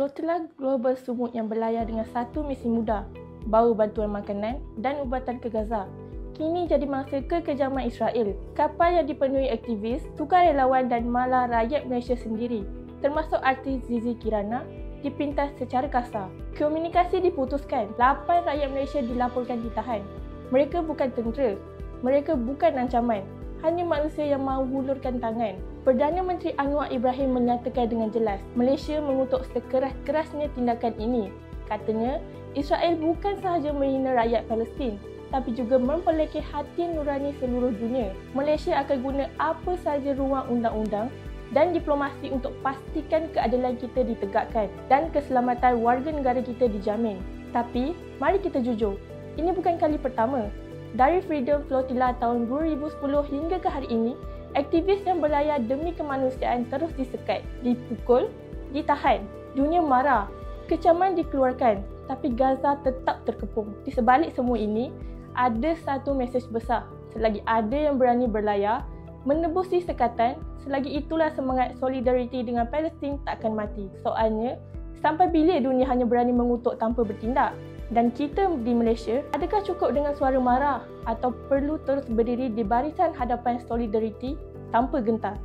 Flotilla global sumut yang berlayar dengan satu misi mudah, bawa bantuan makanan dan ubatan ke Gaza, kini jadi mangsa kekejaman Israel. Kapal yang dipenuhi aktivis, sukarelawan dan malah rakyat Malaysia sendiri, termasuk artis Zizi Kirana, dipintas secara kasar. Komunikasi diputuskan, 8 rakyat Malaysia dilaporkan ditahan. Mereka bukan tentera, mereka bukan ancaman, hanya manusia yang mahu hulurkan tangan. Perdana Menteri Anwar Ibrahim menyatakan dengan jelas, Malaysia mengutuk sekeras-kerasnya tindakan ini. Katanya, Israel bukan sahaja menghina rakyat Palestin, tapi juga mempelekeh hati nurani seluruh dunia. Malaysia akan guna apa sahaja ruang undang-undang dan diplomasi untuk pastikan keadilan kita ditegakkan dan keselamatan warga negara kita dijamin. Tapi, mari kita jujur, ini bukan kali pertama. Dari Freedom Flotilla tahun 2010 hingga ke hari ini, aktivis yang berlayar demi kemanusiaan terus disekat, dipukul, ditahan. Dunia marah, kecaman dikeluarkan, tapi Gaza tetap terkepung. Di sebalik semua ini, ada satu mesej besar. Selagi ada yang berani berlayar, menebusi sekatan, selagi itulah semangat solidariti dengan Palestin takkan mati. Soalnya, sampai bila dunia hanya berani mengutuk tanpa bertindak? Dan kita di Malaysia, adakah cukup dengan suara marah atau perlu terus berdiri di barisan hadapan solidariti tanpa gentar?